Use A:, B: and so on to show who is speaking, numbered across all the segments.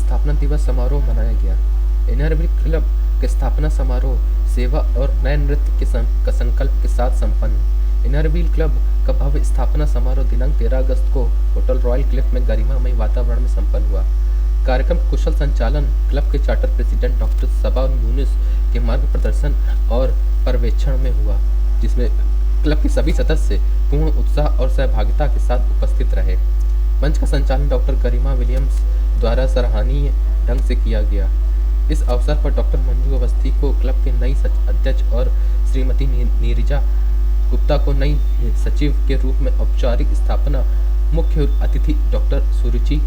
A: स्थापना दिवस समारोह मनाया गया। इनरव्हील क्लब के स्थापना समारोह सेवा और नए नृत्य के संकल्प के साथ संपन्न। इनरव्हील क्लब का भव्य स्थापना समारोह दिनांक 13 अगस्त को होटल रॉयल क्लिफ में गरिमामय वातावरण में संपन्न हुआ। कार्यक्रम कुशल संचालन क्लब के चार्टर प्रेसिडेंट डॉक्टर सबा यूनुस के मार्गदर्शन और पर्यवेक्षण में हुआ, जिसमें क्लब के सभी सदस्य पूर्ण उत्साह और सहभागिता के साथ उपस्थित रहे। मंच का संचालन डॉक्टर गरिमा विलियम्स द्वारा सराहनीय ढंग से किया गया। इस अवसर पर डॉक्टर मंजू अवस्थी को क्लब के नई अध्यक्ष और श्रीमती नीरजा गुप्ता को नई सचिव के रूप में औपचारिक स्थापना मुख्य अतिथि डॉक्टर सुरुचि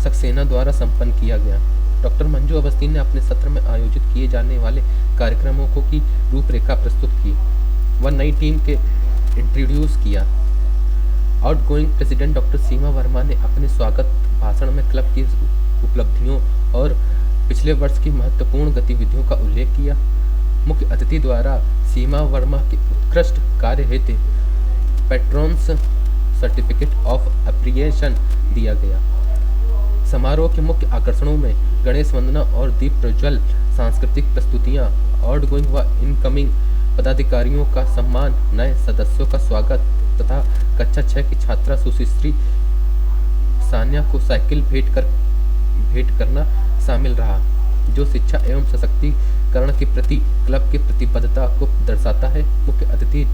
A: सक्सेना द्वारा संपन्न किया गया। डॉक्टर मंजू अवस्थी ने अपने सत्र में आयोजित किए जाने वाले कार्यक्रमों की रूपरेखा प्रस्तुत की। वह नई टीम के इंट्रोड्यूस किया। आउटगोइंग प्रेसिडेंट डॉक्टर सीमा वर्मा ने अपने स्वागत भाषण में क्लब की उपलब्धियों और पिछले वर्ष की महत्वपूर्ण गतिविधियों का उल्लेख किया। मुख्य अतिथि द्वारा सीमा वर्मा के उत्कृष्ट कार्य हेतु पेट्रॉन्स सर्टिफिकेट ऑफ अप्रिसिएशन दिया गया। समारोह के मुख्य आकर्षणों में गणेश वंदना और दीप प्रज्वल, सांस्कृतिक प्रस्तुतियां, आउटगोइंग व इनकमिंग पदाधिकारियों का सम्मान, नए सदस्यों का स्वागत तथा कक्षा 6 की छात्रा सुश्री सान्या को साइकिल भेंट करना शामिल रहा, जो शिक्षा एवं सशक्तिकरण के प्रति क्लब की प्रतिबद्धता को दर्शाता है। मुख्य अतिथि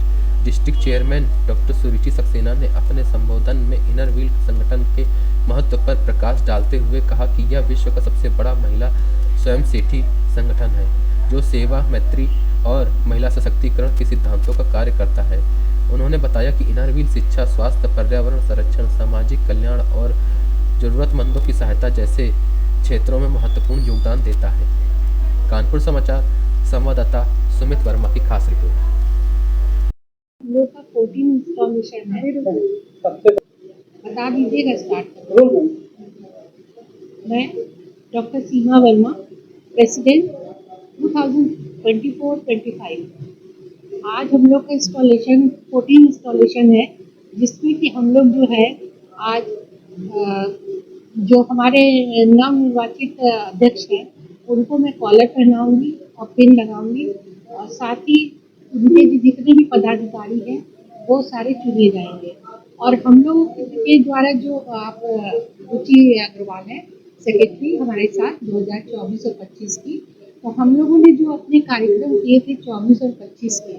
A: डिस्ट्रिक्ट चेयरमैन डॉक्टर सुरुचि सक्सेना ने अपने संबोधन में इनरव्हील संगठन के महत्व पर प्रकाश डालते हुए कहा कि यह विश्व का सबसे बड़ा महिला स्वयंसेवी संगठन है, जो सेवा, मैत्री और महिला सशक्तिकरण के सिद्धांतों का कार्य करता है। उन्होंने बताया कि इनरव्हील शिक्षा, स्वास्थ्य, पर्यावरण संरक्षण, सामाजिक कल्याण और जरूरतमंदों की सहायता जैसे क्षेत्रों में महत्वपूर्ण योगदान देता है। कानपुर समाचार संवाददाता सुमित वर्मा की खास रिपोर्ट।
B: लोग का 14 इंस्टॉलेशन है, बता दीजिएगा स्टार्ट। मैं डॉक्टर सीमा वर्मा, प्रेसिडेंट 2024-25। आज हम लोग का इंस्टॉलेशन 14 इंस्टॉलेशन है, जिसमें कि हम लोग जो है आज जो हमारे नवनिर्वाचित अध्यक्ष हैं उनको मैं कॉलर पहनाऊंगी और पिन लगाऊंगी, और साथ ही उनके जितने भी पदाधिकारी हैं वो सारे चुने जाएंगे। और हम लोग के द्वारा जो आप रुचि अग्रवाल है सेक्रेटरी हमारे साथ 2024 और 25 की, तो हम लोगों ने जो अपने कार्यक्रम किए थे 24 और 25 के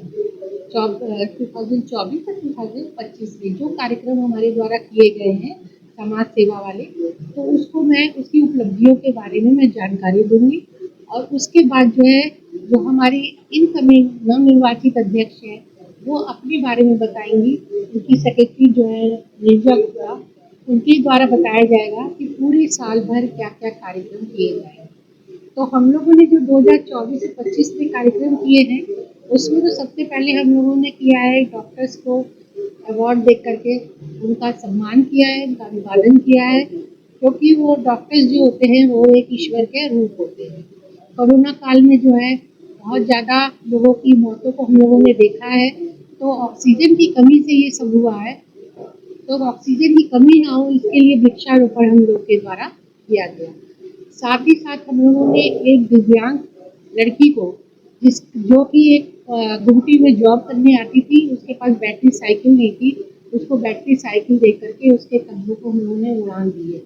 B: 2024 और 2025 में जो कार्यक्रम हमारे द्वारा किए गए हैं समाज सेवा वाले, तो उसको मैं उसकी उपलब्धियों के बारे में मैं जानकारी दूंगी। और उसके बाद जो है जो हमारी इनकमिंग नवनिर्वाचित अध्यक्ष है वो अपने बारे में बताएंगी। उनकी सेक्रेटरी जो है नीरजा गुप्ता, उनके द्वारा बताया जाएगा कि पूरे साल भर क्या क्या कार्यक्रम किए गए। तो हम लोगों ने जो 2024 से 25 में कार्यक्रम किए हैं उसमें तो सबसे पहले हम लोगों ने किया है डॉक्टर्स को अवार्ड दे करके उनका सम्मान किया है, उनका अभिवादन किया है, क्योंकि वो डॉक्टर्स जो होते हैं वो एक ईश्वर के रूप होते हैं। कोरोना काल में जो है बहुत ज़्यादा लोगों की मौतों को हम लोगों ने देखा है, तो ऑक्सीजन की कमी से ये सब हुआ है। तो ऑक्सीजन की कमी ना हो इसके लिए वृक्षारोपण हम लोग के द्वारा किया गया। साथ ही साथ हम लोगों ने एक दिव्यांग लड़की को जो कि एक गुमटी में जॉब करने आती थी, उसके पास बैटरी साइकिल नहीं थी, उसको बैटरी साइकिल दे करके उसके कंधों को हम लोगों ने उड़ान दी है।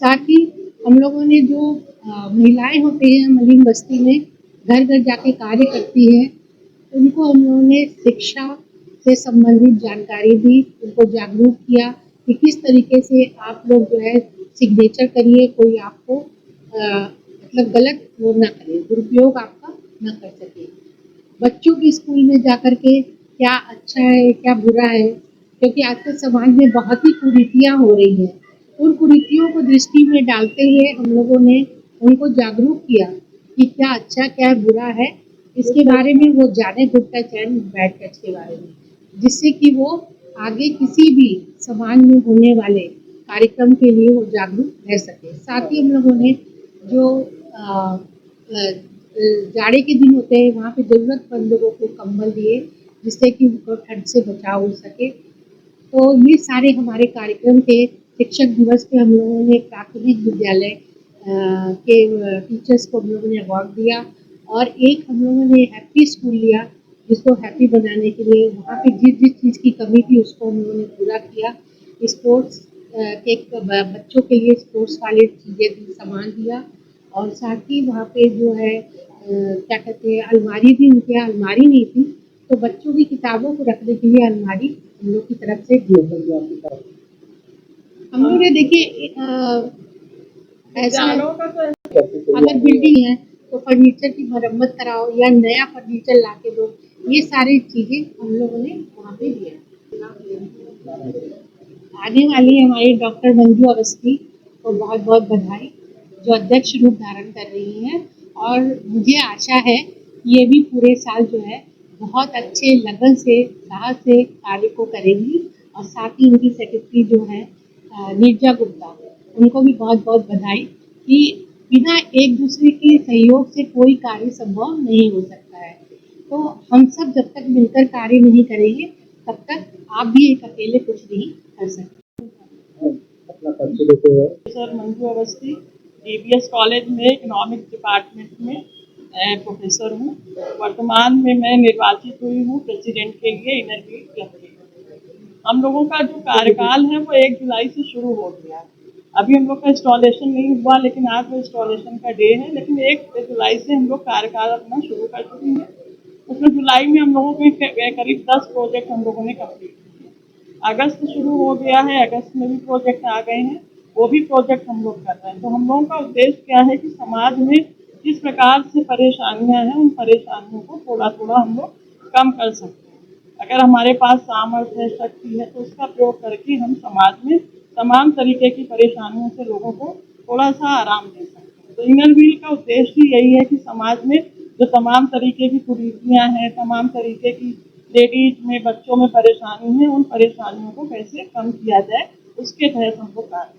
B: साथ ही हम लोगों ने जो महिलाएं होती हैं मलिन बस्ती में घर घर जाके कार्य करती हैं, उनको हम लोगों ने शिक्षा से संबंधित जानकारी दी, उनको जागरूक किया कि किस तरीके से आप लोग जो है सिग्नेचर करिए, कोई आपको मतलब गलत वो ना करे, दुरुपयोग आपका ना कर सके। बच्चों की स्कूल में जाकर के क्या अच्छा है क्या बुरा है, क्योंकि आजकल समाज में बहुत ही कुरीतियाँ हो रही हैं। उन कुरीतियों को दृष्टि में डालते हुए हम लोगों ने उनको जागरूक किया कि क्या अच्छा क्या बुरा है, इसके बारे में वो जाने good touch and bad touch के बारे में, जिससे कि वो आगे किसी भी समाज में होने वाले कार्यक्रम के लिए वो जागरूक रह सके। साथ ही हम लोगों ने जो जाड़े के दिन होते हैं वहाँ पे ज़रूरतमंद लोगों को कंबल दिए, जिससे कि उनको ठंड से बचाव हो सके। तो ये सारे हमारे कार्यक्रम थे। शिक्षक दिवस पे हम लोगों ने प्राथमिक विद्यालय के टीचर्स को हम लोगों ने अवार्ड दिया और एक हम लोगों ने हैप्पी स्कूल लिया जिसको हैप्पी बनाने के लिए वहाँ पे जिस जिस चीज़ की कमी थी उसको हम लोगों ने पूरा किया। स्पोर्ट्स के बच्चों के लिए स्पोर्ट्स वाली चीज़ें दी, सामान दिया और साथ ही वहाँ पे जो है क्या कहते हैं अलमारी भी, उनके यहाँ अलमारी नहीं थी तो बच्चों की किताबों को रखने के लिए अलमारी हम लोग की तरफ से दी गई। हम लोग ने देखिए ऐसा अगर बिल्डिंग है तो फर्नीचर की मरम्मत कराओ या नया फर्नीचर ला के दो, ये सारी चीज़ें हम लोगों ने वहाँ पे दिया। आने वाली हमारी डॉक्टर मंजू अवस्थी को बहुत बहुत बधाई जो अध्यक्ष रूप धारण कर रही हैं और मुझे आशा है कि ये भी पूरे साल जो है बहुत अच्छे लगन से साहस से कार्य को करेंगी और साथ ही उनकी सेक्रेटरी जो है नीरजा गुप्ता, उनको भी बहुत बहुत बधाई कि बिना एक दूसरे के सहयोग से कोई कार्य संभव नहीं हो सकता है। तो हम सब जब तक मिलकर कार्य नहीं करेंगे तब तक आप भी एक अकेले कुछ नहीं कर सकते।
C: Sir Manju Awasthi ABS college में इकोनॉमिक्स डिपार्टमेंट में प्रोफेसर हूँ। वर्तमान में मैं निर्वाचित हुई हूँ प्रेसिडेंट के लिए इनरव्हील क्लब के। हम लोगों का जो कार्यकाल है वो 1 जुलाई से शुरू हो गया है। अभी हम लोग का इंस्टॉलेशन नहीं हुआ लेकिन आज वो इंस्टॉलेशन का डे है, लेकिन 1 जुलाई से हम लोग कार्यकाल अपना शुरू कर चुके हैं। उसमें जुलाई में हम लोगों के करीब 10 प्रोजेक्ट हम लोगों ने कंप्लीट किए। अगस्त शुरू हो गया है, अगस्त में भी प्रोजेक्ट आ गए हैं, वो भी प्रोजेक्ट हम लोग कर रहे हैं। तो हम लोगों का उद्देश्य क्या है कि समाज में जिस प्रकार से परेशानियां हैं उन परेशानियों को थोड़ा थोड़ा हम लोग कम कर सकते हैं। अगर हमारे पास सामर्थ्य है, शक्ति है, तो उसका प्रयोग करके हम समाज में तमाम तरीके की परेशानियों से लोगों को थोड़ा सा आराम दे सकते हैं। तो इनर व्हील का उद्देश्य ही यही है कि समाज में जो तमाम तरीके की कुरीतियाँ हैं, तमाम तरीके की लेडीज में, बच्चों में परेशानी है, उन परेशानियों को कैसे कम किया जाए, उसके तहत हम लोग कार्य